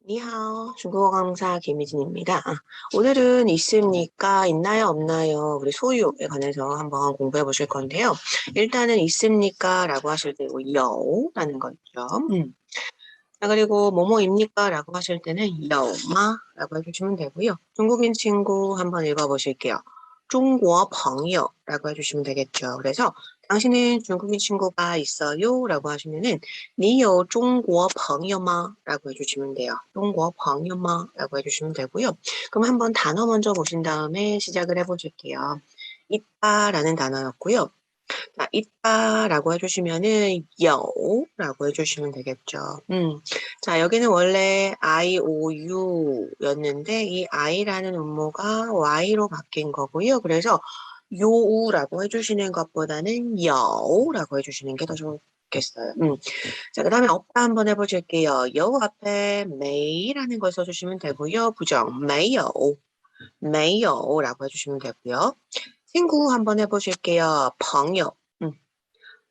니하오, 중국어 강사 김희진입니다. 오늘은 있습니까? 있나요? 없나요? 우리 소유에 관해서 한번 공부해 보실 건데요. 일단은 있습니까? 라고 하실 때, 요 라는 거 있죠. 자, 그리고 뭐뭐입니까? 라고 하실 때는 요嘛 라고 해주시면 되고요. 중국인 친구 한번 읽어보실게요. 중국어 朋友 라고 해주시면 되겠죠. 그래서 당신은 중국인 친구가 있어요? 라고 하시면은 你有 중국어 朋友吗? 라고 해주시면 돼요. 중국어 朋友吗? 라고 해주시면 되고요. 그럼 한번 단어 먼저 보신 다음에 시작을 해보실게요. 있다 라는 단어였고요. 자, 있다라고 해주시면은 요라고 해주시면 되겠죠. 자, 여기는 원래 IOU였는데 이 I라는 음모가 Y로 바뀐 거고요. 그래서 요우라고 해주시는 것보다는 여우라고 해주시는 게 더 좋겠어요. 자, 그 다음에 없다 한번 해보실게요. 여우 앞에 메이라는 걸 써주시면 되고요. 부정 메이요, 메이요라고 해주시면 되고요. 친구 한번 해보실게요. 朋友.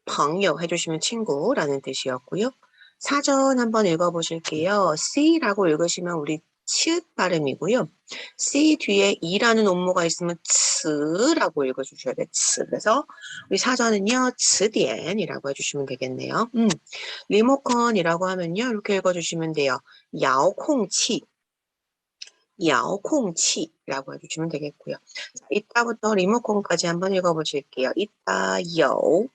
朋友 해주시면 친구라는 뜻이었고요. 사전 한번 읽어보실게요. C라고 읽으시면 우리 치읓 발음이고요. C 뒤에 이라는 음모가 있으면 츠라고 읽어주셔야 돼요. 츠. 그래서 우리 사전은요. 츠디엔이라고 해주시면 되겠네요. 리모컨이라고 하면요. 이렇게 읽어주시면 돼요. 야오콩치. 야오콩치라고 해주시면 되겠고요. 자, 이따부터 리모컨까지 한번 읽어보실게요. 이따 요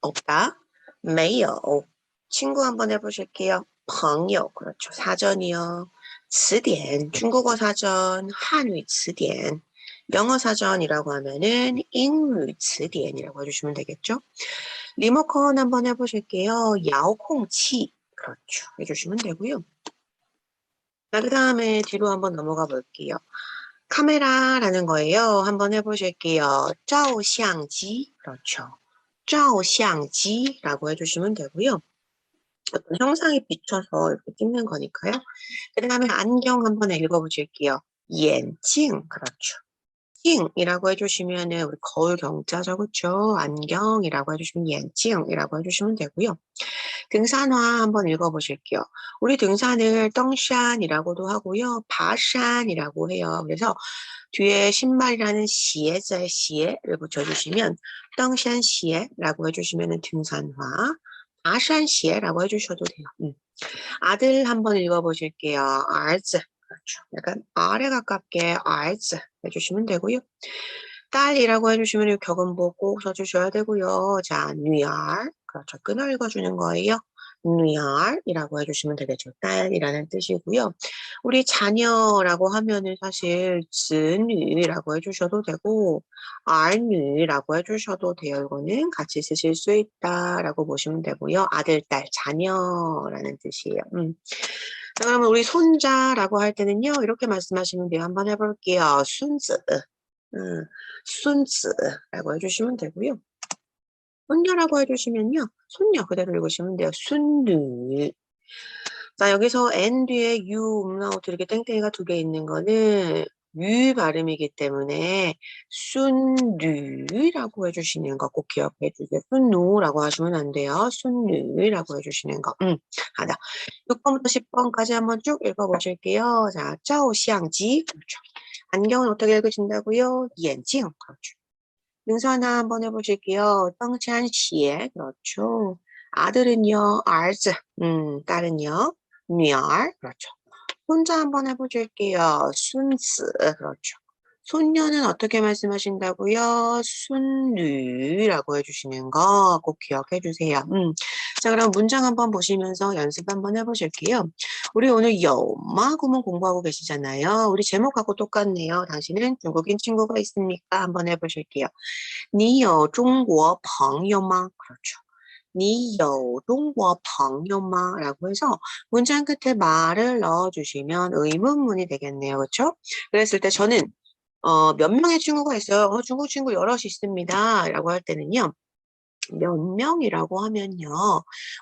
없다. 没有. 친구 한번 해보실게요. 朋友. 그렇죠. 사전이요. 词典. 중국어 사전, 한유 词典. 영어 사전이라고 하면은 英语词典이라고 해주시면 되겠죠. 리모컨 한번 해보실게요. 遥控器. 그렇죠. 해주시면 되고요. 자, 그 다음에 뒤로 한번 넘어가 볼게요. 카메라라는 거예요. 한번 해보실게요. 照相机. 그렇죠. 照相机라고 해주시면 되고요. 어떤 형상에 비춰서 이렇게 찍는 거니까요. 그 다음에 안경 한번 읽어보실게요. 眼镜. 그렇죠. 징이라고 해주시면은 우리 거울 경자죠, 그렇죠? 안경이라고 해주시면 眼镜이라고 해주시면 되고요. 등산화 한번 읽어보실게요. 우리 등산을 덩샨이라고도 하고요. 바샨이라고 해요. 그래서 뒤에 신발이라는 시에자의 시에를 붙여주시면 덩샨시에라고 해주시면 등산화, 바샨시에라고 해주셔도 돼요. 아들 한번 읽어보실게요. 알즈. 그렇죠. 약간 아래 가깝게 알즈 해주시면 되고요. 딸이라고 해주시면 이 격음보 꼭 써주셔야 되고요. 자, 누알. 그렇죠. 끊어 읽어주는 거예요. 누알이라고 해주시면 되겠죠. 딸이라는 뜻이고요. 우리 자녀라고 하면은 사실 즈누라고 해주셔도 되고 알누라고 해주셔도 돼요. 이거는 같이 쓰실 수 있다라고 보시면 되고요. 아들, 딸, 자녀라는 뜻이에요. 자, 그러면 우리 손자라고 할 때는요. 이렇게 말씀하시면 돼요. 한번 해볼게요. 순즈. 순즈라고 해주시면 되고요. 손녀라고 해주시면요. 손녀 그대로 읽으시면 돼요. 순누. 자, 여기서 N 뒤에 U 음라우트 이렇게 땡땡이가 2개 있는 거는 유 발음이기 때문에 순누라고 해주시는 거 꼭 기억해 주세요. 순누라고 하시면 안 돼요. 순누라고 해주시는 거. 하나. 6번부터 10번까지 한번 쭉 읽어보실게요. 자, 照相机. 그렇죠. 안경은 어떻게 읽으신다고요? 眼镜. 그렇죠. 능선아 한번 해보실게요. 덩찬시에. 그렇죠. 아들은요, 알즈. 딸은요, 뉴알. 그렇죠. 혼자 한번 해보실게요. 순스. 그렇죠. 손녀는 어떻게 말씀하신다고요? 순누라고 해주시는 거 꼭 기억해 주세요. 자, 그럼 문장 한번 보시면서 연습 한번 해보실게요. 우리 오늘 여마구문 공부하고 계시잖아요. 우리 제목하고 똑같네요. 당신은 중국인 친구가 있습니까? 한번 해보실게요. 你有中国朋友吗? 그렇죠. 你有中国朋友吗? 라고 해서 문장 끝에 말을 넣어주시면 의문문이 되겠네요. 그렇죠? 그랬을 때 저는 몇 명의 친구가 있어요. 중국 친구 여럿이 있습니다. 라고 할 때는요. 몇 명이라고 하면요.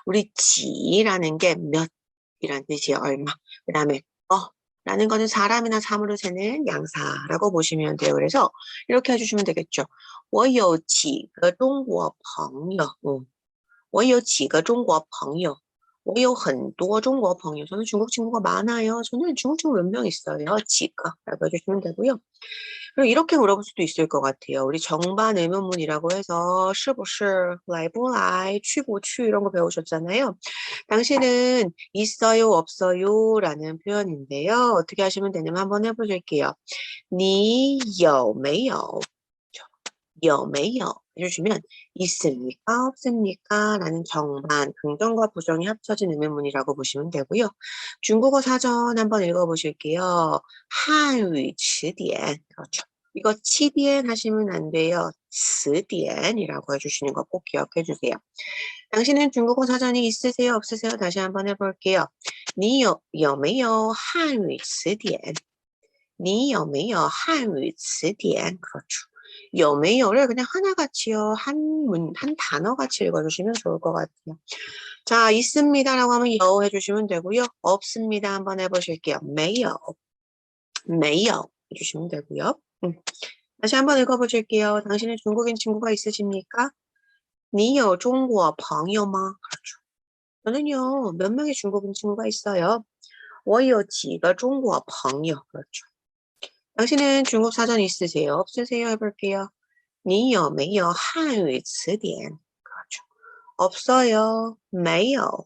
우리 지라는 게 몇이란 뜻이에요. 얼마. 그 다음에 라는 거는 사람이나 사물을 세는 양사라고 보시면 돼요. 그래서 이렇게 해주시면 되겠죠. 我有几个中国朋友. 我有几个中国朋友.我有很多中国朋友. 저는 중국 친구가 많아요. 저는 중국 친구 몇 명 있어요. 几个라고 해주시면 되고요. 그리고 이렇게 물어볼 수도 있을 것 같아요. 우리 정반 의문문이라고 해서 是不是, 来不来, 去不去 이런 거 배우셨잖아요. 당신은 있어요, 없어요 라는 표현인데요. 어떻게 하시면 되냐면 한번 해보실게요. 你有没有有没有 해주시면 있습니까? 없습니까? 라는 정반, 긍정과 부정이 합쳐진 의문문이라고 보시면 되고요. 중국어 사전 한번 읽어보실게요. 한유词典 그렇죠. 이거 词典 하시면 안 돼요. 词典이라고 해주시는 거 꼭 기억해 주세요. 당신은 중국어 사전이 있으세요? 없으세요? 다시 한번 해볼게요. 你有没有汉语词典?你有没有汉语词典? 그렇죠. 有没有를 그냥 하나같이요. 한 단어같이 읽어주시면 좋을 것 같아요. 자, 있습니다라고 하면 요 해주시면 되고요. 없습니다 한번 해보실게요. 没有,没有 해주시면 되고요. 다시 한번 읽어보실게요. 당신은 중국인 친구가 있으십니까? 你有中国朋友吗? 그렇죠. 저는요, 몇 명의 중국인 친구가 있어요. 我有几个中国朋友. 그렇죠. 당신은 중국 사전 있으세요? 없으세요? 해볼게요. 你有没有汉语词典? 그렇죠. 없어요. 没有.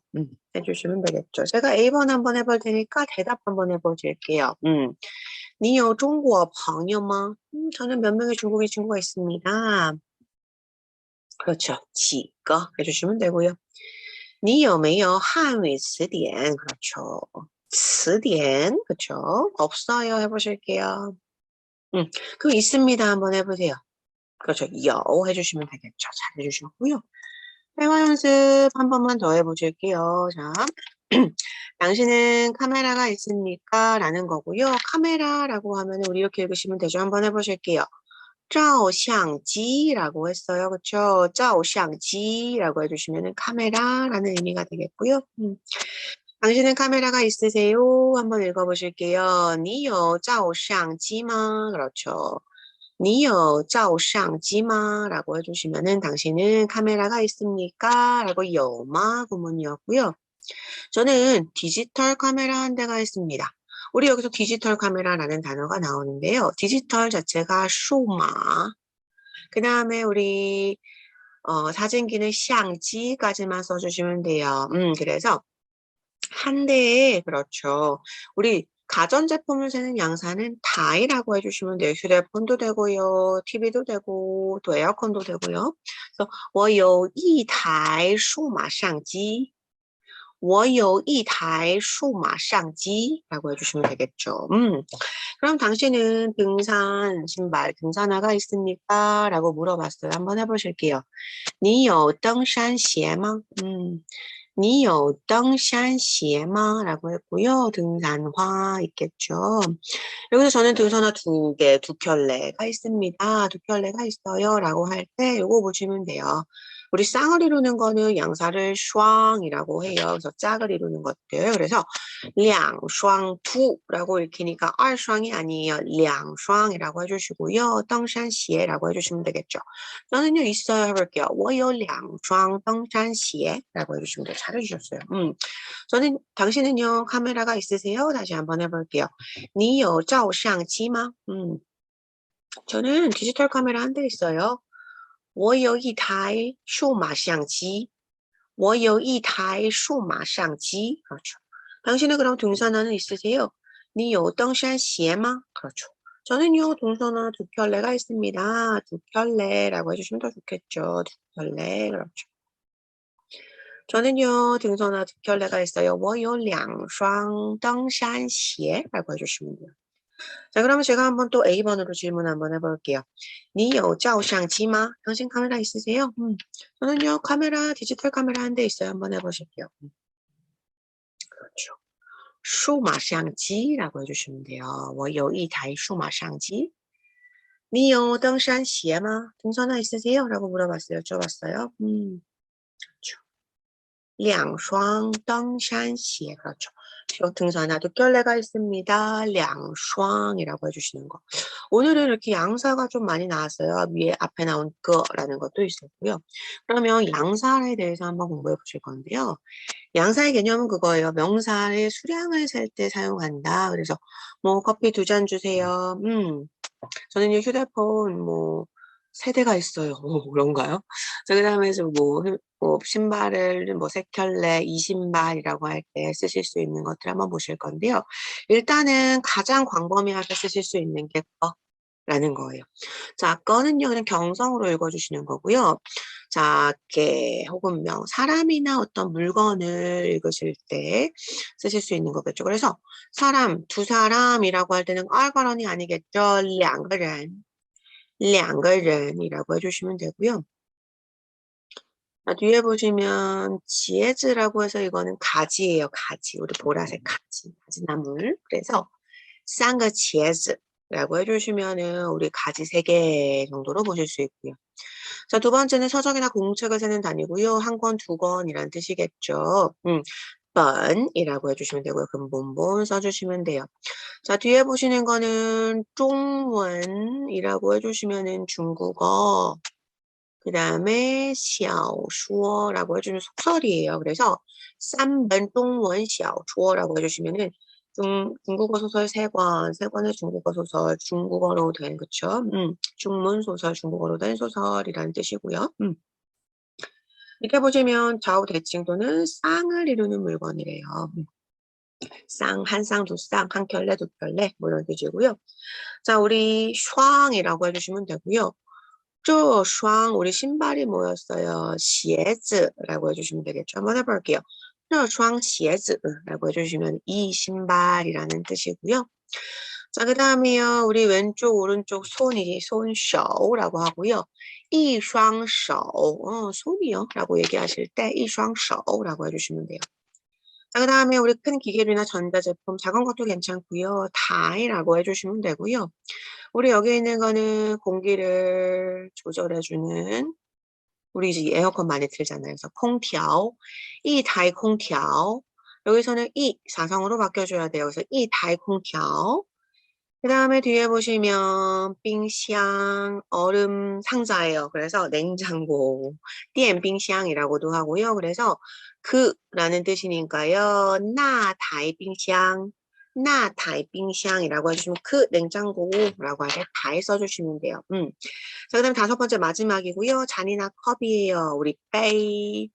해주시면 되겠죠. 제가 A번 한번 해볼 테니까 대답 한번 해보실게요. 你有中国朋友吗? 저는 몇 명의 중국인 친구가 있습니다. 그렇죠. 几个 해주시면 되고요. 你有没有汉语词典? 그렇죠. 词典 그렇죠. 없어요. 해보실게요. 그럼 있습니다. 한번 해보세요. 그렇죠. 요 해주시면 되겠죠. 잘 해주셨고요. 회화 연습 한 번만 더 해보실게요. 자, 당신은 카메라가 있습니까? 라는 거고요. 카메라라고 하면 우리 이렇게 읽으시면 되죠. 한번 해보실게요. 照相机라고 했어요. 그렇죠? 照相机라고 해주시면 카메라라는 의미가 되겠고요. 당신은 카메라가 있으세요? 한번 읽어보실게요. 你有照相机吗? 그렇죠. 你有照相机吗? 라고 해주시면은 당신은 카메라가 있습니까? 라고 有吗? 구문이었고요. 저는 디지털 카메라 한 대가 있습니다. 우리 여기서 디지털 카메라라는 단어가 나오는데요. 디지털 자체가 수마. 그 다음에 우리 사진기는 相机까지만 써주시면 돼요. 그래서 한 대에 그렇죠. 우리 가전제품을 세는 양산은 다이라고 해주시면 돼요. 휴대폰도 되고요. TV도 되고 또 에어컨도 되고요. 그래서 我有一台数码相机我有一台数码相机라고 해주시면 되겠죠. 그럼 당신은 등산 신발, 등산화가 있습니까? 라고 물어봤어요. 한번 해보실게요. 你有登山鞋吗? 你有登山鞋吗? 라고 했고요. 등산화 있겠죠. 여기서 저는 등산화 두 개, 두 켤레가 있습니다. 두 켤레가 있어요. 라고 할 때 요거 보시면 돼요. 우리 쌍을 이루는 거는 양사를 슈앙이라고 해요. 그래서 짝을 이루는 것들. 그래서 两双 두라고 읽히니까 二双이 아니에요. 两双이라고 해주시고요. 登山鞋라고 해주시면 되겠죠. 저는요 있어요 해볼게요. 我有两双登山鞋라고 해주시면 돼요. 잘해주셨어요. 저는 당신은요 카메라가 있으세요? 다시 한번 해볼게요. 你有照相机吗? 저는 디지털 카메라 한 대 있어요. 我有一台数码相机我有一台数码相机 그렇죠. 당신은 그럼 등산화는 있으세요? 你有登山鞋吗? 그렇죠. 저는요 등산화 두 켤레가 있습니다. 두 켤레라고 해주시면 더 좋겠죠. 두 켤레 그렇죠. 저는요 등산화 두 켤레가 있어요. 我有两双登山鞋라고 해주시면 돼요. 자, 그러면 제가 한번 또 A번으로 질문 한번 해볼게요. 你有照相机吗? 당신 카메라 있으세요? 저는요, 카메라, 디지털 카메라 한 대 있어요. 한번 해보실게요. 그렇죠. 数码相机라고 해주시면 돼요. 我有一台数码相机你有登山鞋吗? 등산화 있으세요? 라고 물어봤어요. 여쭤봤어요. 그렇죠. 两双登山鞋 그렇죠. 등산화 두 켤레가 있습니다. 两双이라고 해주시는 거. 오늘은 이렇게 양사가 좀 많이 나왔어요. 위에 앞에 나온 거라는 것도 있었고요. 그러면 양사에 대해서 한번 공부해 보실 건데요. 양사의 개념은 그거예요. 명사의 수량을 셀 때 사용한다. 그래서 뭐 커피 2잔 주세요. 저는요 휴대폰 뭐 3대가 있어요. 그런가요? 자, 그다음에 뭐 신발을 뭐 3켤레, 20말이라고 할 때 쓰실 수 있는 것들 한번 보실 건데요. 일단은 가장 광범위하게 쓰실 수 있는 게 라는 거예요. 자, 거는요, 그냥 경성으로 읽어주시는 거고요. 자, 개 혹은 명, 사람이나 어떤 물건을 읽으실 때 쓰실 수 있는 거겠죠. 그래서 사람, 2사람이라고 할 때는 얼거런이 아니겠죠. 2个人, 2个人이라고 해주시면 되고요. 자, 뒤에 보시면 지혜즈라고 해서 이거는 가지예요. 가지. 우리 보라색 가지. 가지나물. 그래서 쌍거 지혜즈라고 해주시면은 우리 가지 3개 정도로 보실 수 있고요. 자, 2번째는 서적이나 공책을 세는 단위고요. 1권, 2권이란 뜻이겠죠. 번이라고 해주시면 되고요. 근본본 써주시면 돼요. 자, 뒤에 보시는 거는 중원이라고 해주시면은 중국어. 그 다음에 小说라고 해주면 속설이에요. 그래서 3번 중원 小说라고 해주시면은 중국어 소설 3권, 3권의 중국어 소설, 중국어로 된, 그쵸? 중문 소설, 중국어로 된 소설이라는 뜻이고요. 이렇게 보시면 좌우 대칭도는 쌍을 이루는 물건이래요. 쌍, 한 쌍, 2쌍, 한 켤레, 2켤레, 뭐 이런 뜻이고요. 자, 우리 슈앙이라고 해주시면 되고요. 这双 우리 신발이 뭐였어요? 鞋子라고 해주시면 되겠죠. 한번 해볼게요. 这双 鞋子라고 해주시면 이 신발이라는 뜻이고요. 자, 그 다음에요. 우리 왼쪽, 오른쪽 손이 손手라고 하고요. 一双手, 손이요. 라고 얘기하실 때 一双手라고 해주시면 돼요. 자, 그 다음에 우리 큰 기계류나 전자제품, 작은 것도 괜찮고요. 다이라고 해주시면 되고요. 우리 여기 있는 거는 공기를 조절해주는, 우리 이제 에어컨 많이 틀잖아요. 그래서 콩调, 이 다이 콩调. 여기서는 이 사성으로 바뀌어줘야 돼요. 그래서 이 다이 콩调. 그 다음에 뒤에 보시면冰箱, 얼음 상자예요. 그래서 냉장고, 电冰箱이라고도 하고요. 그래서 그라는 뜻이니까요. 那台冰箱, 那台冰箱이라고 해주시면 그 냉장고라고 할 때 다에 써주시면 돼요. 자, 그 다음에 5번째 마지막이고요. 잔이나 컵이에요. 우리 빼이.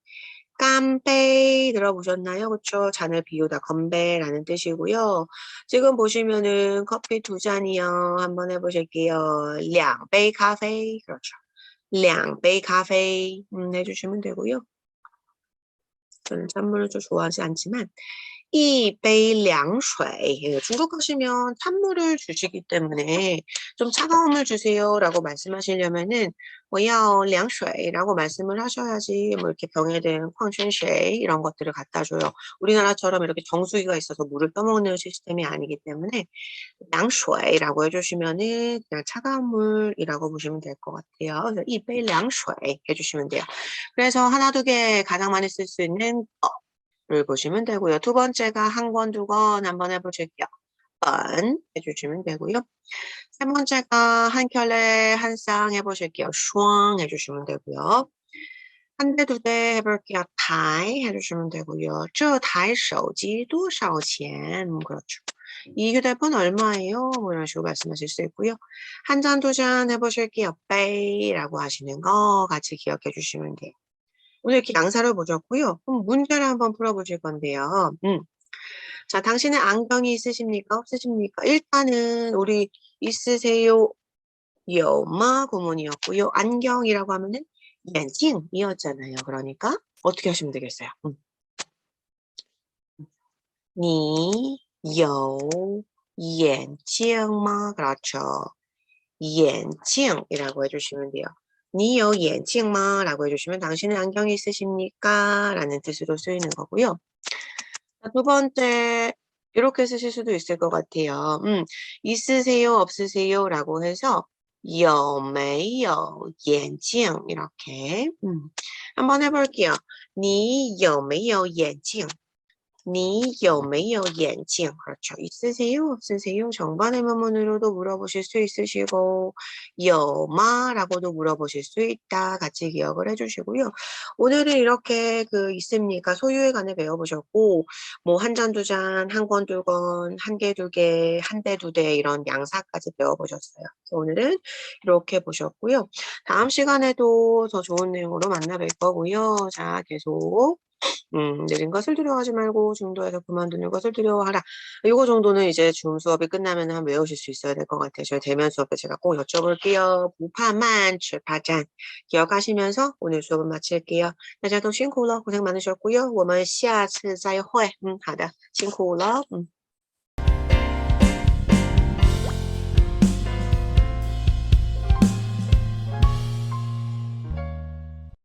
깜빼 들어보셨나요? 그쵸? 잔을 비우다 건배라는 뜻이고요. 지금 보시면은 커피 2잔이요. 한번 해보실게요. 2杯 카페. 그렇죠. 2杯 카페 해주시면 되고요. 저는 찬물을 좀 좋아하지 않지만 一杯凉水. 중국 가시면 찬물을 주시기 때문에 좀 차가운 물 주세요라고 말씀하시려면은 我要凉水라고 말씀을 하셔야지 뭐 이렇게 병에 든 矿泉水 이런 것들을 갖다 줘요. 우리나라처럼 이렇게 정수기가 있어서 물을 떠먹는 시스템이 아니기 때문에 凉水라고 해주시면은 그냥 차가운 물이라고 보시면 될 것 같아요. 그래서 一杯凉水 해주시면 돼요. 그래서 하나, 2개 가장 많이 쓸 수 있는 를 보시면 되고요. 2번째가 1권, 2권 한번 해보실게요. 번 해주시면 되고요. 3번째가 한 켤레, 한 쌍 해보실게요. 슈앙 해주시면 되고요. 1대, 2대 해볼게요. 타이 해주시면 되고요. 这台手机多少钱? 그렇죠. 이 휴대폰 얼마예요? 뭐 이런 식으로 말씀하실 수 있고요. 1잔, 2잔 해보실게요. 빼이라고 하시는 거 같이 기억해 주시면 돼요. 오늘 이렇게 양사를 보셨고요. 그럼 문제를 한번 풀어보실 건데요. 자, 당신은 안경이 있으십니까? 없으십니까? 일단은 우리 있으세요? 有吗? 구문이었고요. 안경이라고 하면은 眼镜이었잖아요. 그러니까 어떻게 하시면 되겠어요? 你有眼镜吗? 그렇죠. 眼镜이라고 해주시면 돼요. 你有眼镜吗? 라고 해주시면 당신은 안경이 있으십니까? 라는 뜻으로 쓰이는 거고요. 자, 2번째 이렇게 쓰실 수도 있을 것 같아요. 있으세요? 없으세요? 라고 해서 有没有眼镜 이렇게 한번 해볼게요. 你有没有眼镜?你有没有眼镜? 그렇죠. 있으세요? 없으세요? 정반의 면문으로도 물어보실 수 있으시고 有吗?라고도 물어보실 수 있다. 같이 기억을 해주시고요. 오늘은 이렇게 있습니까? 소유에 관해 배워보셨고 뭐 한 잔, 두 잔, 한 권, 두 권, 한 개, 두 개, 한 대, 두 대 이런 양사까지 배워보셨어요. 그래서 오늘은 이렇게 보셨고요. 다음 시간에도 더 좋은 내용으로 만나뵐 거고요. 자, 계속 느린 것을 두려워하지 말고 중도에서 그만두는 것을 두려워하라. 이거 정도는 이제 줌 수업이 끝나면 한 외우실 수 있어야 될 것 같아요. 저희 대면 수업 때 제가 꼭 여쭤볼게요. 부파만 출파잔 기억하시면서 오늘 수업은 마칠게요. 大家都辛苦了，고생 많으셨고요. 我们下次再会。好的，辛苦了。